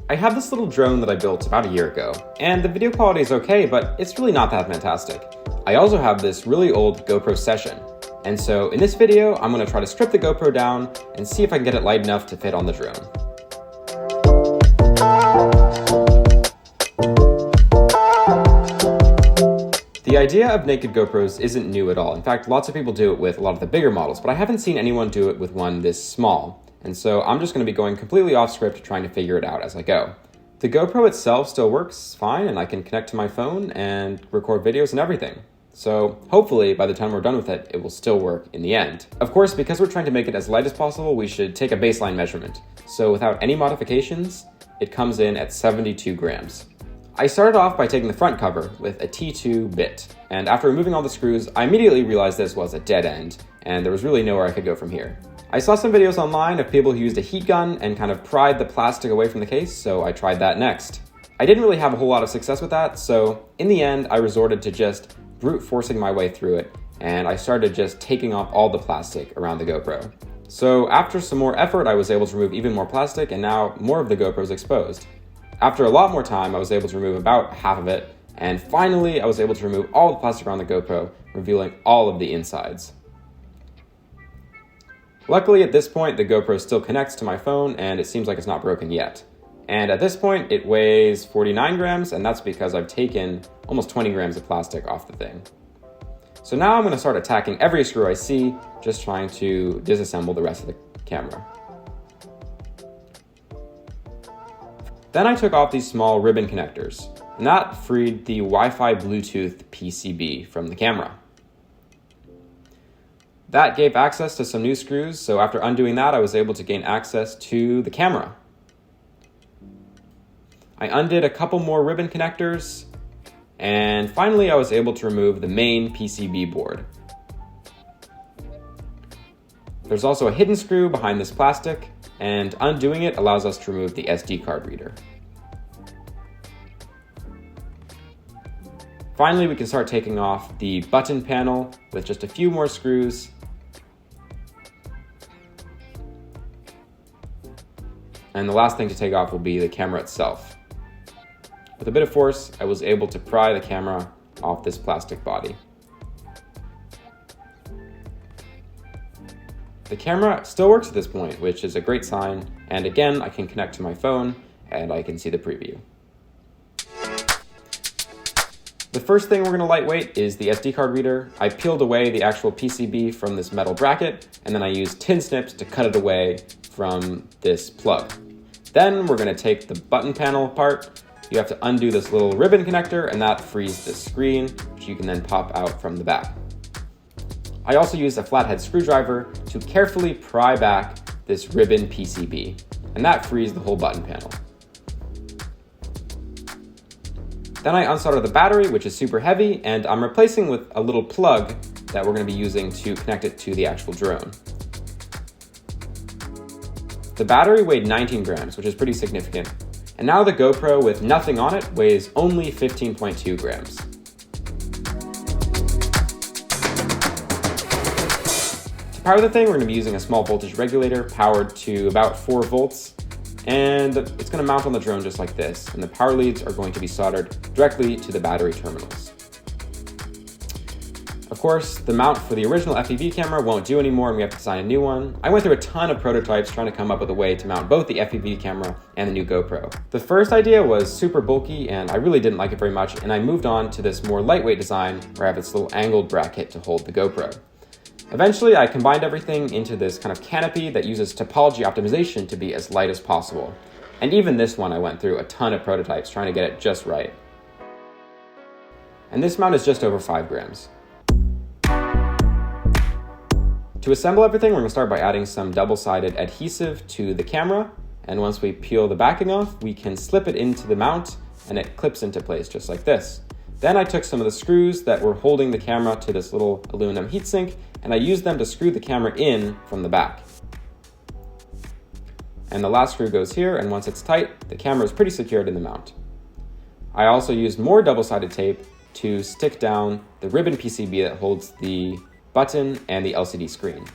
I have this little drone that I built about a year ago, and the video quality is okay, but it's really not that fantastic. I also have this really old GoPro Session, and so in this video, I'm going to try to strip the GoPro down and see if I can get it light enough to fit on the drone. The idea of naked GoPros isn't new at all. In fact, lots of people do it with a lot of the bigger models, but I haven't seen anyone do it with one this small. And so I'm just going to be going completely off script trying to figure it out as I go. The GoPro itself still works fine, and I can connect to my phone and record videos and everything. So hopefully by the time we're done with it, it will still work in the end. Of course, because we're trying to make it as light as possible, we should take a baseline measurement. So without any modifications, it comes in at 72 grams. I started off by taking the front cover with a T2 bit, and after removing all the screws, I immediately realized this was a dead end, and there was really nowhere I could go from here. I saw some videos online of people who used a heat gun and kind of pried the plastic away from the case, so I tried that next. I didn't really have a whole lot of success with that, so in the end, I resorted to just brute forcing my way through it, and I started just taking off all the plastic around the GoPro. So after some more effort, I was able to remove even more plastic, and now more of the GoPro is exposed. After a lot more time, I was able to remove about half of it, and finally, I was able to remove all the plastic around the GoPro, revealing all of the insides. Luckily, at this point, the GoPro still connects to my phone, and it seems like it's not broken yet. And at this point, it weighs 49 grams, and that's because I've taken almost 20 grams of plastic off the thing. So now I'm going to start attacking every screw I see, just trying to disassemble the rest of the camera. Then I took off these small ribbon connectors, and that freed the Wi-Fi Bluetooth PCB from the camera. That gave access to some new screws, so after undoing that, I was able to gain access to the camera. I undid a couple more ribbon connectors, and finally I was able to remove the main PCB board. There's also a hidden screw behind this plastic, and undoing it allows us to remove the SD card reader. Finally, we can start taking off the button panel with just a few more screws. And the last thing to take off will be the camera itself. With a bit of force, I was able to pry the camera off this plastic body. The camera still works at this point, which is a great sign. And again, I can connect to my phone and I can see the preview. The first thing we're going to lightweight is the SD card reader. I peeled away the actual PCB from this metal bracket, and then I used tin snips to cut it away from this plug. Then we're going to take the button panel apart. You have to undo this little ribbon connector, and that frees the screen, which you can then pop out from the back. I also used a flathead screwdriver to carefully pry back this ribbon PCB, and that frees the whole button panel. Then I unsoldered the battery, which is super heavy, and I'm replacing with a little plug that we're going to be using to connect it to the actual drone. The battery weighed 19 grams, which is pretty significant. And now the GoPro with nothing on it weighs only 15.2 grams. To power the thing, we're going to be using a small voltage regulator powered to about 4 volts. And it's going to mount on the drone just like this, and the power leads are going to be soldered directly to the battery terminals. Of course, the mount for the original FPV camera won't do anymore, and we have to design a new one. I went through a ton of prototypes trying to come up with a way to mount both the FPV camera and the new GoPro. The first idea was super bulky, and I really didn't like it very much, and I moved on to this more lightweight design where I have this little angled bracket to hold the GoPro. Eventually, I combined everything into this kind of canopy that uses topology optimization to be as light as possible. And even this one, I went through a ton of prototypes trying to get it just right. And this mount is just over 5 grams. To assemble everything, we're going to start by adding some double-sided adhesive to the camera. And once we peel the backing off, we can slip it into the mount, and it clips into place just like this. Then I took some of the screws that were holding the camera to this little aluminum heatsink, and I used them to screw the camera in from the back. And the last screw goes here, and once it's tight, the camera is pretty secured in the mount. I also used more double-sided tape to stick down the ribbon PCB that holds the button and the LCD screen.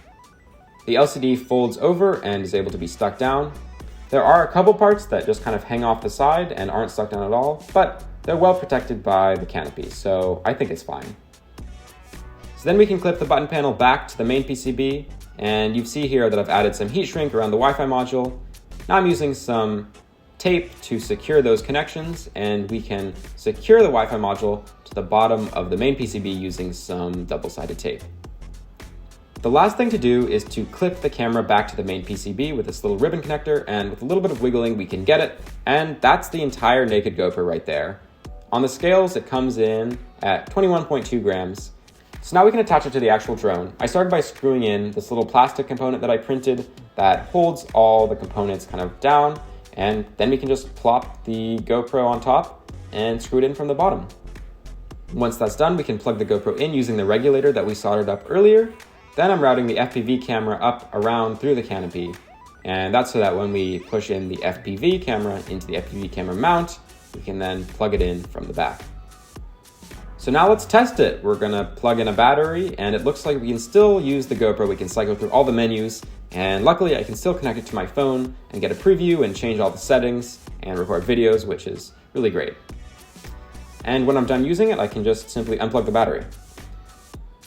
The LCD folds over and is able to be stuck down. There are a couple parts that just kind of hang off the side and aren't stuck down at all, but they're well protected by the canopy, so I think it's fine. So then we can clip the button panel back to the main PCB, and you see here that I've added some heat shrink around the Wi-Fi module. Now I'm using some tape to secure those connections, and we can secure the Wi-Fi module to the bottom of the main PCB using some double-sided tape. The last thing to do is to clip the camera back to the main PCB with this little ribbon connector, and with a little bit of wiggling we can get it, and that's the entire naked GoPro right there. On the scales it comes in at 21.2 grams. So now we can attach it to the actual drone. I started by screwing in this little plastic component that I printed that holds all the components kind of down, and then we can just plop the GoPro on top and screw it in from the bottom. Once that's done, we can plug the GoPro in using the regulator that we soldered up earlier. Then I'm routing the FPV camera up around through the canopy, and that's so that when we push in the FPV camera into the FPV camera mount, we can then plug it in from the back. So now let's test it. We're gonna plug in a battery, and it looks like we can still use the GoPro. We can cycle through all the menus, and luckily I can still connect it to my phone and get a preview and change all the settings and record videos, which is really great. And when I'm done using it, I can just simply unplug the battery.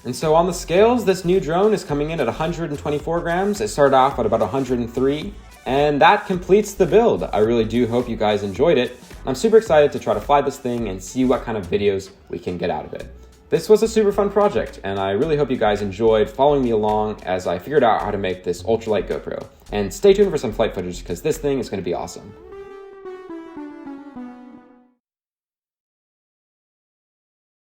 And so on the scales, this new drone is coming in at 124 grams. It started off at about 103, and that completes the build. I really do hope you guys enjoyed it. I'm super excited to try to fly this thing and see what kind of videos we can get out of it. This was a super fun project, and I really hope you guys enjoyed following me along as I figured out how to make this ultralight GoPro. And stay tuned for some flight footage because this thing is going to be awesome.